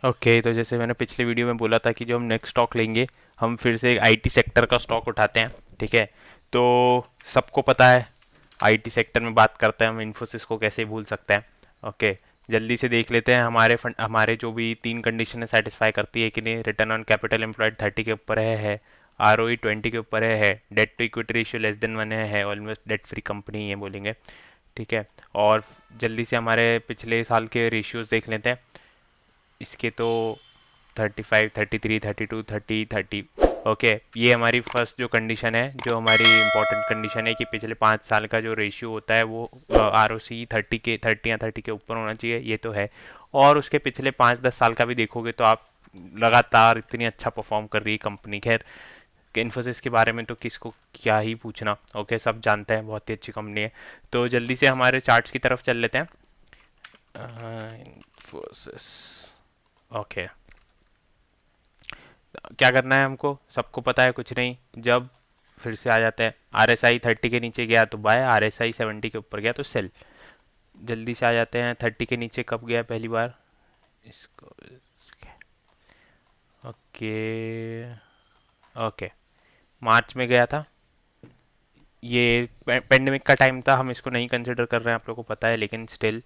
Okay, तो जैसे मैंने पिछले वीडियो में बोला था कि जो हम नेक्स्ट स्टॉक लेंगे, हम फिर से एक आईटी सेक्टर का स्टॉक उठाते हैं। ठीक है, तो सबको पता है आईटी सेक्टर में बात करते हैं हम, इन्फोसिस को कैसे भूल सकते हैं। ओके, जल्दी से देख लेते हैं हमारे फंड, हमारे जो भी तीन कंडीशन है सेटिस्फाई करती है कि नहीं। रिटर्न ऑन कैपिटल एम्प्लॉयड 30 के ऊपर है, आरओई 20 के ऊपर है, debt to equity ratio less than 1 है, ऑलमोस्ट डेट फ्री कंपनी है बोलेंगे। ठीक है, और जल्दी से हमारे पिछले साल के रेशियोज देख लेते हैं इसके। तो 35, 33, 32, 30, 30। ओके, ये हमारी फर्स्ट जो कंडीशन है, जो हमारी इंपॉर्टेंट कंडीशन है कि पिछले 5 साल का जो रेशियो होता है वो आर ओ सी 30 के 30 या 30 के ऊपर होना चाहिए, ये तो है। और उसके पिछले 5-10 साल का भी देखोगे तो आप लगातार इतनी अच्छा परफॉर्म कर रही है कंपनी। खैर, इन्फोसिस के बारे में तो किसको क्या ही पूछना। ओके, सब जानते हैं, बहुत ही अच्छी कंपनी है। तो जल्दी से हमारे चार्ट्स की तरफ चल लेते हैं। इन्फोसिस। ओके, क्या करना है हमको, सबको पता है, कुछ नहीं। जब फिर से आ जाते हैं, आर एस आई 30 के नीचे गया तो बाय, आर एस आई 70 के ऊपर गया तो सेल। जल्दी से आ जाते हैं, 30 के नीचे कब गया पहली बार इसको। ओके। ओके, मार्च में गया था। ये पेंडेमिक का टाइम था, हम इसको नहीं कंसिडर कर रहे हैं, आप लोगों को पता है, लेकिन still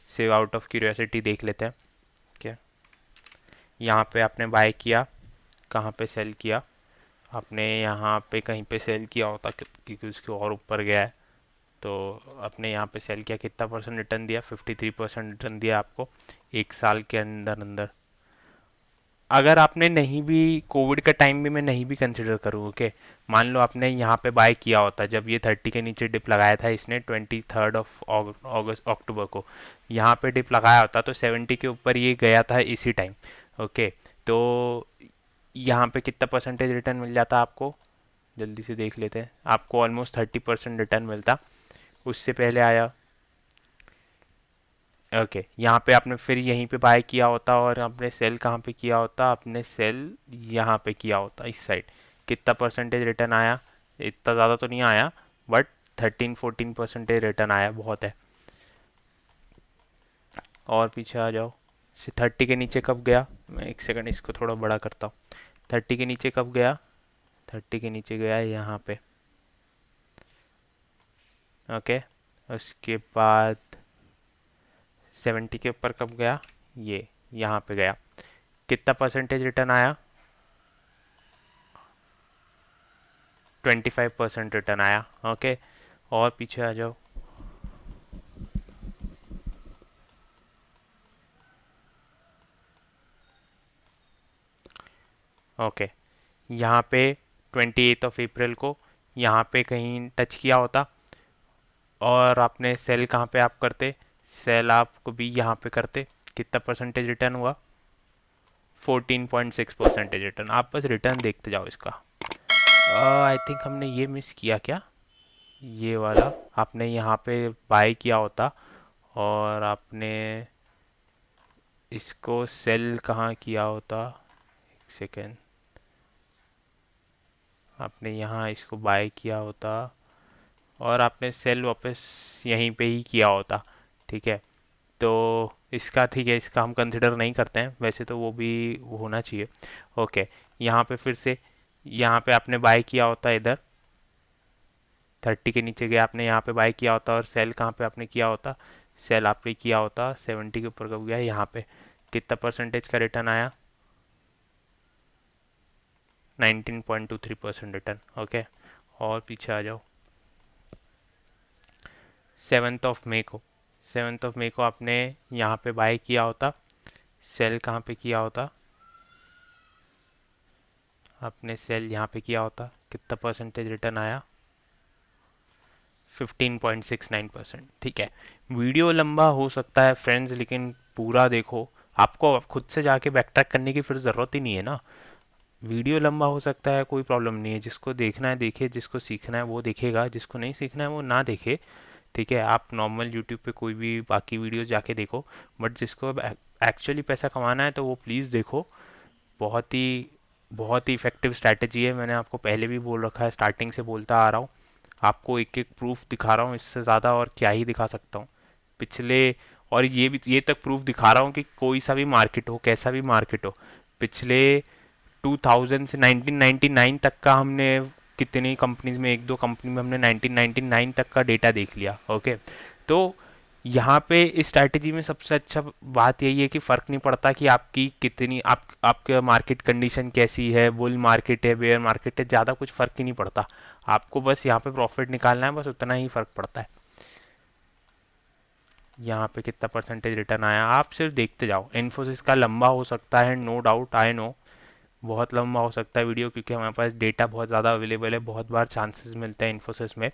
say out of curiosity देख लेते हैं। क्या यहाँ पे आपने बाय किया, कहाँ पे सेल किया? आपने यहाँ पे कहीं पे सेल किया होता क्योंकि उसके और ऊपर गया है। तो आपने यहाँ पे सेल किया, कितना परसेंट रिटर्न दिया? 53% रिटर्न दिया आपको 1 साल के अंदर अंदर। अगर आपने नहीं भी, कोविड का टाइम भी मैं नहीं भी कंसिडर करूँ, ओके, मान लो आपने यहाँ पे बाय किया होता जब ये 30 के नीचे डिप लगाया था इसने 23 अगस्त अक्टूबर को, यहाँ पे डिप लगाया होता तो 70 के ऊपर ये गया था इसी टाइम। ओके, तो यहाँ पे कितना परसेंटेज रिटर्न मिल जाता आपको? जल्दी से देख लेते हैं, आपको ऑलमोस्ट 30% रिटर्न मिलता। उससे पहले आया। ओके, यहाँ पे आपने फिर यहीं पे बाय किया होता और आपने सेल कहाँ पे किया होता? आपने सेल यहाँ पे किया होता इस साइड। कितना परसेंटेज रिटर्न आया? इतना ज़्यादा तो नहीं आया, बट 13-14% रिटर्न आया, बहुत है। और पीछे आ जाओ, 30 के नीचे कब गया? मैं एक सेकंड इसको थोड़ा बड़ा करता हूँ। 30 के नीचे कब गया? 30 के नीचे गया है यहाँ पे। ओके, उसके बाद 70 के ऊपर कब गया? ये यहाँ पे गया। कितना परसेंटेज रिटर्न आया? 25% रिटर्न आया। ओके, और पीछे आ जाओ। ओके, यहाँ पे 28 अप्रैल को यहाँ पे कहीं टच किया होता और आपने सेल कहाँ पे आप करते? सेल आपको भी यहाँ पे करते। कितना परसेंटेज रिटर्न हुआ? 14.6% रिटर्न। आप बस रिटर्न देखते जाओ इसका। आई थिंक हमने ये मिस किया क्या, ये वाला। आपने यहाँ पे बाय किया होता और आपने इसको सेल कहाँ किया होता? एक सेकेंड, आपने यहाँ इसको बाय किया होता और आपने सेल वापस यहीं पे ही किया होता। ठीक है, तो इसका, ठीक है, इसका हम कंसिडर नहीं करते हैं, वैसे तो वो भी वो होना चाहिए। ओके, यहाँ पे फिर से, यहाँ पे आपने बाय किया होता इधर, 30 के नीचे गया, आपने यहाँ पे बाय किया होता और सेल कहाँ पे आपने किया होता? सेल आपने किया होता 70 के ऊपर कब गया? यहाँ पे। कितना परसेंटेज का रिटर्न आया? 19.23% रिटर्न। ओके, और पीछे आ जाओ। 7 मई को, 7 मई को आपने यहाँ पे बाय किया होता, सेल कहाँ पे किया होता? आपने सेल यहाँ पे किया होता, कितना परसेंटेज रिटर्न आया? 15.69%। ठीक है, वीडियो लंबा हो सकता है फ्रेंड्स, लेकिन पूरा देखो। आपको खुद से जाके बैकट्रैक करने की फिर ज़रूरत ही नहीं है ना। वीडियो लंबा हो सकता है, कोई प्रॉब्लम नहीं है, जिसको देखना है देखे, जिसको सीखना है वो देखेगा, जिसको नहीं सीखना है वो ना देखे। ठीक है, आप नॉर्मल यूट्यूब पे कोई भी बाकी वीडियोस जाके देखो, बट जिसको एक्चुअली पैसा कमाना है तो वो प्लीज़ देखो। बहुत ही बहुत ही इफेक्टिव स्ट्रैटेजी है, मैंने आपको पहले भी बोल रखा है, स्टार्टिंग से बोलता आ रहा हूँ। आपको एक एक प्रूफ दिखा रहा हूँ, इससे ज़्यादा और क्या ही दिखा सकता हूँ। पिछले और ये तक प्रूफ दिखा रहा हूँ कि कोई सा भी मार्केट हो, कैसा भी मार्केट हो, पिछले 2000 से 1999 तक का हमने कितनी कंपनीज में, एक दो कंपनी में हमने 1999 तक का डेटा देख लिया। ओके, तो यहाँ पे इस स्ट्रैटेजी में सबसे अच्छा बात यही है कि फ़र्क नहीं पड़ता कि आपकी कितनी आपके मार्केट कंडीशन कैसी है, बुल मार्केट है, बेयर मार्केट है, ज़्यादा कुछ फ़र्क ही नहीं पड़ता। आपको बस यहाँ पे प्रॉफिट निकालना है, बस उतना ही फ़र्क पड़ता है। यहाँ पे कितना परसेंटेज रिटर्न आया आप सिर्फ देखते जाओ। इन्फोसिस का लंबा हो सकता है, नो डाउट, आई नो बहुत लंबा हो सकता है वीडियो, क्योंकि हमारे पास डेटा बहुत ज़्यादा अवेलेबल है, बहुत बार चांसेस मिलते हैं इन्फोसिस में,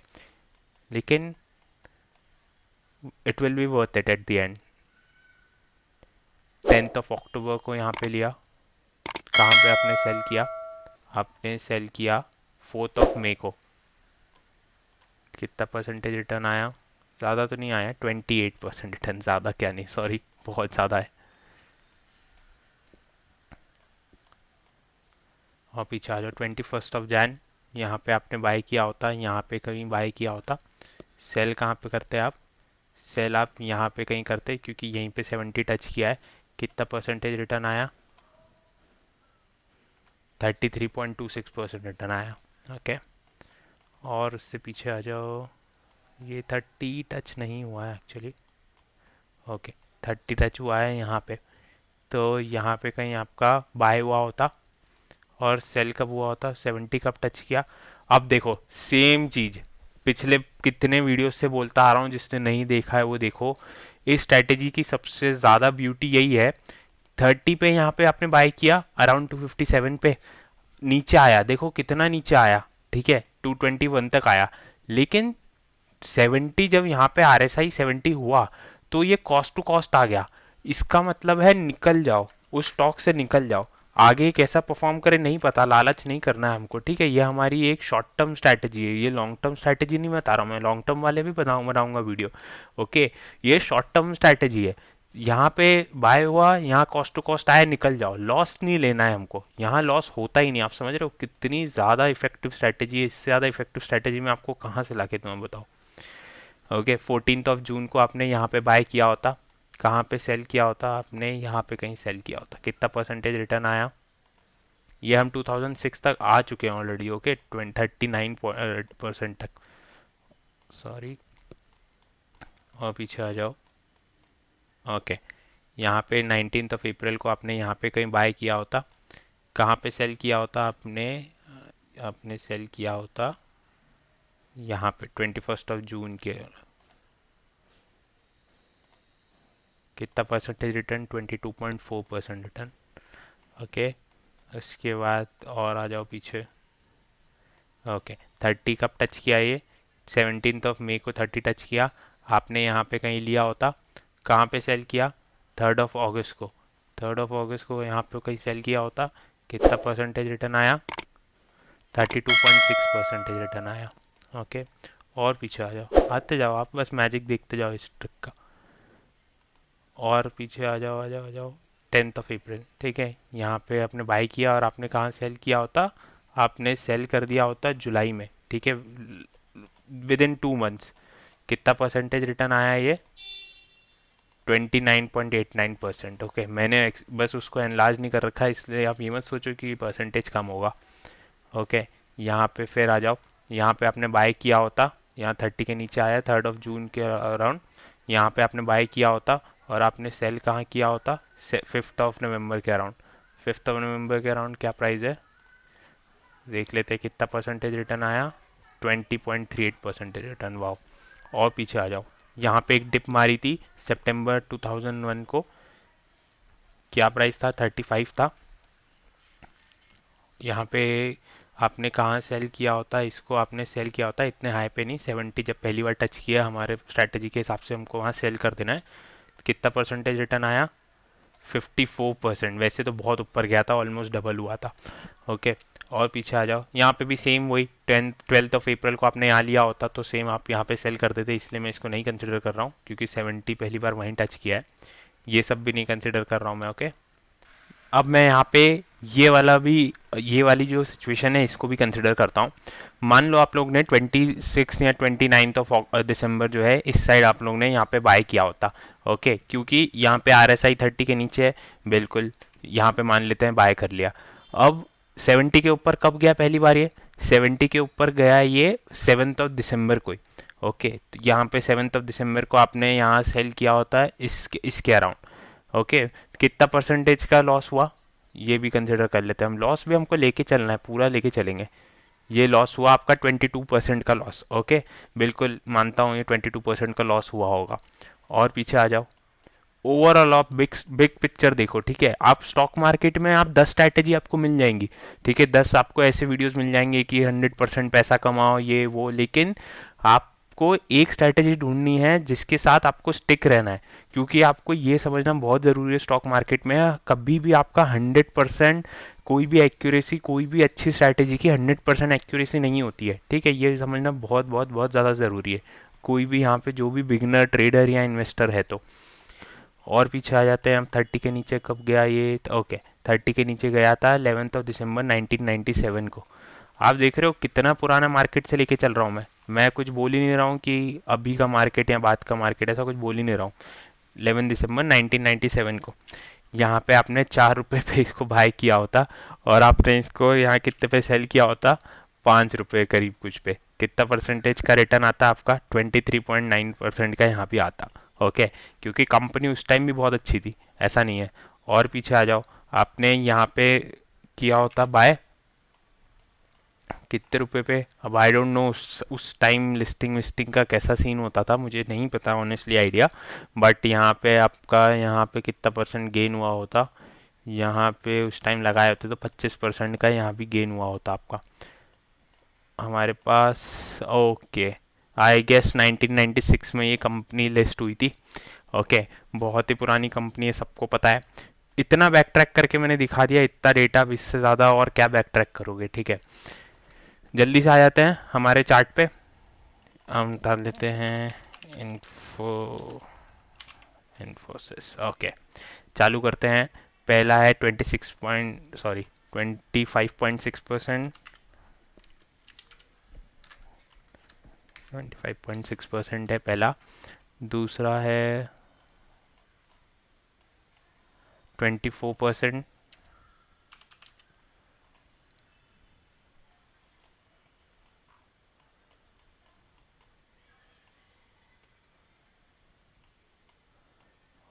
लेकिन it will be worth it at the end. 10 अक्टूबर को यहाँ पे लिया, कहाँ पे आपने सेल किया, आपने सेल किया 4 मई को। कितना परसेंटेज रिटर्न आया, ज़्यादा तो नहीं आया, 28% रिटर्न, ज़्यादा क्या नहीं, सॉरी बहुत ज़्यादा है। और पीछे आ जाओ, 21 जैन, यहाँ पे आपने बाय किया होता, यहाँ पे कहीं बाय किया होता। सेल कहाँ पे करते हैं आप, सेल आप यहाँ पे कहीं करते, क्योंकि यहीं पे 70 टच किया है। कितना परसेंटेज रिटर्न आया, 33.26% रिटर्न आया। ओके, और उससे पीछे आ जाओ, ये 30 टच नहीं हुआ है एक्चुअली, ओके 30 टच हुआ है यहाँ पे, तो यहाँ पे कहीं आपका बाय हुआ होता, और सेल कब हुआ होता, 70 कब टच किया। अब देखो सेम चीज़ पिछले कितने वीडियो से बोलता आ रहा हूँ, जिसने नहीं देखा है वो देखो। इस स्ट्रैटेजी की सबसे ज़्यादा ब्यूटी यही है, 30 पे यहाँ पे आपने बाय किया, अराउंड 257 पे नीचे आया, देखो कितना नीचे आया, ठीक है 221 तक आया, लेकिन 70 जब यहाँ पे RSI 70 हुआ तो ये कॉस्ट टू कॉस्ट आ गया। इसका मतलब है निकल जाओ, उस स्टॉक से निकल जाओ। आगे कैसा परफॉर्म करे नहीं पता, लालच नहीं करना है हमको, ठीक है। ये हमारी एक शॉर्ट टर्म स्ट्रैटेजी है, ये लॉन्ग टर्म स्ट्रैटेजी नहीं बता रहा हूँ मैं, लॉन्ग टर्म वाले भी बनाऊंगा वीडियो। ओके, ये शॉर्ट टर्म स्ट्रैटेजी है। यहाँ पे बाय हुआ, यहाँ कॉस्ट टू कॉस्ट आया, निकल जाओ, लॉस नहीं लेना है हमको, यहाँ लॉस होता ही नहीं। आप समझ रहे हो कितनी ज़्यादा इफेक्टिव स्ट्रैटेजी है, इससे ज़्यादा इफेक्टिव स्ट्रैटेजी मैं आपको कहाँ से ला के तुम्हें बताऊँ। ओके, 14 जून को आपने यहाँ पे बाय किया होता, कहाँ पे सेल किया होता, आपने यहाँ पे कहीं सेल किया होता, कितना परसेंटेज रिटर्न आया। ये हम 2006 तक आ चुके हैं ऑलरेडी। ओके, 39% तक, सॉरी, और पीछे आ जाओ। ओके, यहाँ पे 19 अप्रैल को आपने यहाँ पे कहीं बाय किया होता, कहाँ पे सेल किया होता आपने, आपने सेल किया होता यहाँ पे 21 जून के। कितना परसेंटेज रिटर्न, 22.4% रिटर्न। ओके, उसके बाद और आ जाओ पीछे। ओके, 30 कब टच किया, ये 17 मई को 30 टच किया, आपने यहाँ पे कहीं लिया होता, कहाँ पे सेल किया, 3 अगस्त को, 3 अगस्त को यहाँ पे कहीं सेल किया होता, कितना परसेंटेज रिटर्न आया, 32.6% रिटर्न आया। ओके, और पीछे आ जाओ, आते जाओ आप, बस मैजिक देखते जाओ इस ट्रिक का। और पीछे आ जाओ, आ जाओ, आ जाओ, 10 अप्रैल, ठीक है, यहाँ पे आपने बाई किया और आपने कहाँ सेल किया होता, आपने सेल कर दिया होता जुलाई में, ठीक है, विद इन 2 मंथ्स। कितना परसेंटेज रिटर्न आया ये, 29.89%। ओके, मैंने बस उसको एनलार्ज नहीं कर रखा, इसलिए आप ये मत सोचो कि परसेंटेज कम होगा। ओके, यहाँ पे फिर आ जाओ, यहाँ पे आपने बाय किया होता, यहाँ 30 के नीचे आया, 3 जून के अराउंड, यहाँ पे आपने बाय किया होता, और आपने सेल कहाँ किया होता, 5 नवंबर के अराउंड। 5 नवंबर के अराउंड क्या प्राइस है देख लेते हैं, कितना परसेंटेज रिटर्न आया, 20.38% रिटर्न, वाओ। और पीछे आ जाओ, यहाँ पे एक डिप मारी थी सितंबर 2001 को, क्या प्राइस था, 35 था। यहाँ पे आपने कहाँ सेल किया होता, इसको आपने सेल किया होता इतने हाई पे नहीं, 70 जब पहली बार टच किया हमारे स्ट्रैटेजी के हिसाब से हमको वहाँ सेल कर देना है। कितना परसेंटेज रिटर्न आया, 54%। वैसे तो बहुत ऊपर गया था, ऑलमोस्ट डबल हुआ था। ओके, और पीछे आ जाओ, यहाँ पे भी सेम वही 12 अप्रैल को आपने यहाँ लिया होता तो सेम आप यहाँ पे सेल कर देते, इसलिए मैं इसको नहीं कंसिडर कर रहा हूँ, क्योंकि 70 पहली बार वहीं टच किया है। ये सब भी नहीं कंसिडर कर रहा हूँ मैं। ओके, अब मैं यहाँ पे ये वाली जो सिचुएशन है इसको भी कंसिडर करता हूँ। मान लो आप लोग ने 26 या 29 ऑफ दिसंबर जो है इस साइड आप लोग ने यहाँ पे बाय किया होता। ओके, क्योंकि यहाँ पे RSI 30 के नीचे है, बिल्कुल यहाँ पे मान लेते हैं बाय कर लिया। अब 70 के ऊपर कब गया पहली बार ये? 70 के ऊपर गया ये 7 ऑफ दिसंबर को ही। ओके, तो यहाँ पे 7 ऑफ दिसंबर को आपने यहाँ सेल किया होता है इसके अराउंड। ओके, कितना परसेंटेज का लॉस हुआ ये भी कंसिडर कर लेते हैं हम। लॉस भी हमको लेके चलना है, पूरा लेके चलेंगे। ये लॉस हुआ आपका 22% का लॉस। ओके, बिल्कुल मानता हूँ ये 22% का लॉस हुआ होगा। और पीछे आ जाओ, ओवरऑल आप बिग बिग पिक्चर देखो। ठीक है, आप स्टॉक मार्केट में आप 10 स्ट्रैटेजी आपको मिल जाएंगी। ठीक है, 10 आपको ऐसे वीडियोस मिल जाएंगे कि 100% पैसा कमाओ ये वो, लेकिन आपको एक स्ट्रैटेजी ढूंढनी है जिसके साथ आपको स्टिक रहना है। क्योंकि आपको ये समझना बहुत ज़रूरी है, स्टॉक मार्केट में कभी भी आपका 100% कोई भी एक्यूरेसी, कोई भी अच्छी स्ट्रैटेजी की 100% एक्यूरेसी नहीं होती है। ठीक है, ये समझना बहुत बहुत बहुत ज़्यादा ज़रूरी है, कोई भी यहाँ पे जो भी बिगनर ट्रेडर या इन्वेस्टर है तो। और पीछे आ जाते हैं हम, 30 के नीचे कब गया ये? ओके, 30 के नीचे गया था 11 ऑफ दिसंबर 1997 को। आप देख रहे हो कितना पुराना मार्केट से लेके चल रहा हूँ मैं कुछ बोल ही नहीं रहा हूँ कि अभी का मार्केट या बाद का मार्केट, ऐसा कुछ बोल ही नहीं रहा हूँ। 11 दिसंबर 1997 को यहाँ पे आपने 4 रुपये पे इसको बाय किया होता, और आपने इसको यहाँ कितने पे सेल किया होता? 5 रुपये करीब कुछ पे। कितना परसेंटेज का रिटर्न आता आपका? 23.9% का यहाँ भी आता। ओके, क्योंकि कंपनी उस टाइम भी बहुत अच्छी थी, ऐसा नहीं है। और पीछे आ जाओ, आपने यहाँ पे किया होता बाय कितने रुपए पे? अब आई डोंट नो उस टाइम लिस्टिंग विस्टिंग का कैसा सीन होता था, मुझे नहीं पता ऑनेस्टली आइडिया। बट यहाँ पे आपका यहाँ पे कितना परसेंट गेन हुआ होता? यहाँ पे उस टाइम लगाए होते तो 25% का यहाँ भी गेन हुआ होता आपका हमारे पास। ओके, आई गेस 1996 में ये कंपनी लिस्ट हुई थी। ओके, बहुत ही पुरानी कंपनी है, सबको पता है। इतना बैक ट्रैक करके मैंने दिखा दिया, इतना डेटा, अब इससे ज़्यादा और क्या बैक ट्रैक करोगे? ठीक है, जल्दी से आ जाते हैं हमारे चार्ट पे। हम डाल देते हैं इन्फो इन्फोसिस। ओके, चालू करते हैं। पहला है 25.6%। 25.6% है पहला। दूसरा है 24%।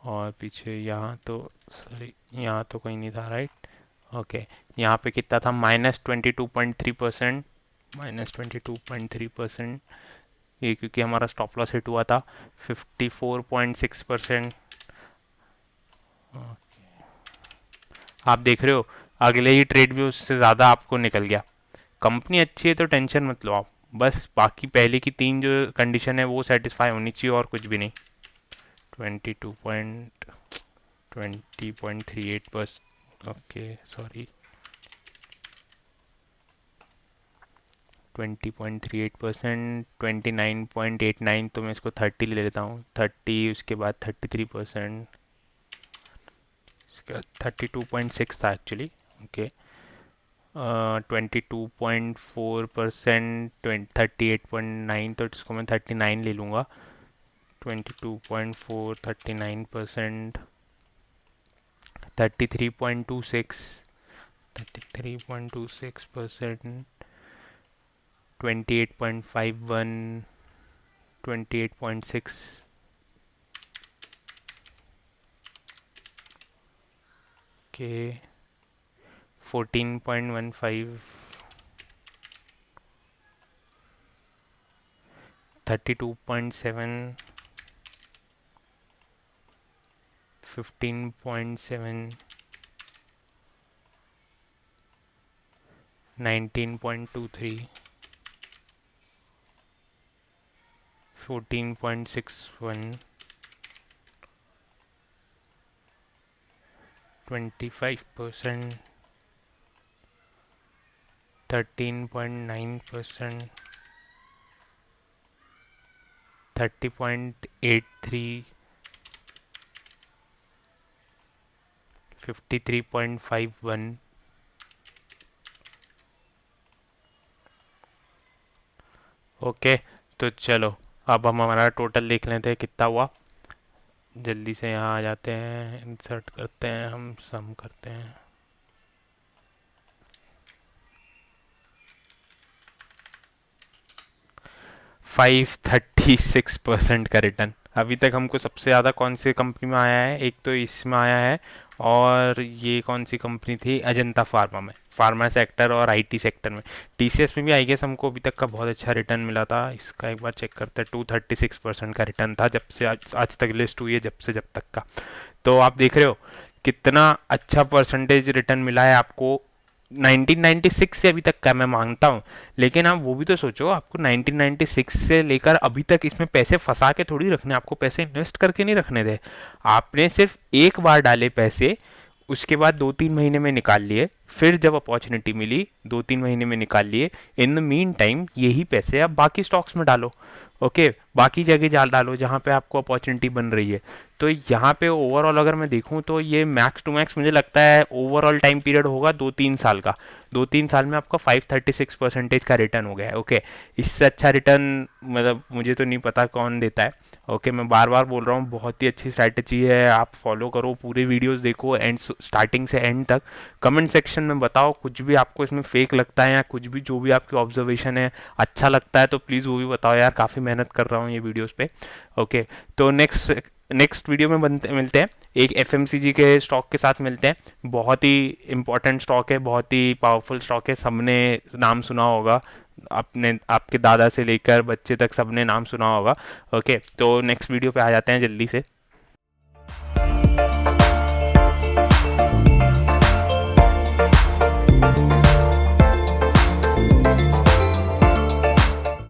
और पीछे यहाँ तो, सॉरी यहाँ तो कोई नहीं था, राइट। ओके, यहाँ पे कितना था? -22.3%। -22.3%, ये क्योंकि हमारा स्टॉप लॉस हिट हुआ था। 54.6%। आप देख रहे हो अगले ही ट्रेड भी उससे ज़्यादा आपको निकल गया। कंपनी अच्छी है तो टेंशन मत लो आप, बस बाकी पहले की 3 जो कंडीशन है वो सेटिस्फाई होनी चाहिए, और कुछ भी नहीं। 20.38%। Okay sorry, 20.38%। 29.89, तो मैं इसको 30 ले लेता हूँ। 30, उसके बाद 33%, इसका 32.6 था एक्चुअली। ओके, 22.4%। 38.9, तो इसको मैं 39 ले लूँगा। 22.4, 39%। 33.26, 33.26%। 28.51, 28.6, के 14.15, 32.7, 15.7, 19.23, 14.61, 25%, 13.9%, 30.83, 53.51, ओके, तो चलो अब हम हमारा टोटल देख लेते हैं कितना हुआ। जल्दी से यहाँ आ जाते हैं, इंसर्ट करते हैं, हम सम करते हैं। 536% का रिटर्न। अभी तक हमको सबसे ज़्यादा कौन सी कंपनी में आया है, एक तो इसमें आया है, और ये कौन सी कंपनी थी, अजंता फार्मा में, फार्मा सेक्टर और आईटी सेक्टर में। टीसीएस में भी आई गेस हमको अभी तक का बहुत अच्छा रिटर्न मिला था। इसका एक बार चेक करते हैं। 236% का रिटर्न था जब से आज तक लिस्ट हुई है, जब तक का। तो आप देख रहे हो कितना अच्छा परसेंटेज रिटर्न मिला है आपको। 1996 से अभी तक का मैं मांगता हूँ, लेकिन आप वो भी तो सोचो, आपको 1996 से लेकर अभी तक इसमें पैसे फंसा के थोड़ी रखने, आपको पैसे इन्वेस्ट करके नहीं रखने थे। आपने सिर्फ एक बार डाले पैसे, उसके बाद 2-3 महीने में निकाल लिए, फिर जब अपॉर्चुनिटी मिली 2-3 महीने में निकाल लिए। इन द मीन टाइम यही पैसे आप बाकी स्टॉक्स में डालो। ओके, बाकी जगह डालो जहाँ पे आपको अपॉर्चुनिटी बन रही है। तो यहाँ पे ओवरऑल अगर मैं देखूँ तो ये मैक्स टू मैक्स मुझे लगता है ओवरऑल टाइम पीरियड होगा 2-3 साल का। 2-3 साल में आपका 536% का रिटर्न हो गया है। ओके, इससे अच्छा रिटर्न मतलब मुझे तो नहीं पता कौन देता है। ओके, मैं बार बार बोल रहा हूँ, बहुत ही अच्छी स्ट्रैटेजी है, आप फॉलो करो, पूरे वीडियोस देखो एंड स्टार्टिंग से एंड तक। कमेंट सेक्शन में बताओ कुछ भी आपको इसमें फेक लगता है, या कुछ भी जो भी आपकी ऑब्जर्वेशन है अच्छा लगता है तो प्लीज़ वो भी बताओ यार, काफ़ी मेहनत कर रहा हूँ ये वीडियोस पे। ओके, तो नेक्स्ट वीडियो में मिलते हैं, एक एफएमसीजी के स्टॉक के साथ मिलते हैं। बहुत ही इंपॉर्टेंट स्टॉक है, बहुत ही पावरफुल स्टॉक है, सबने नाम सुना होगा, अपने आपके दादा से लेकर बच्चे तक सबने नाम सुना होगा। ओके, तो नेक्स्ट वीडियो पे आ जाते हैं जल्दी से।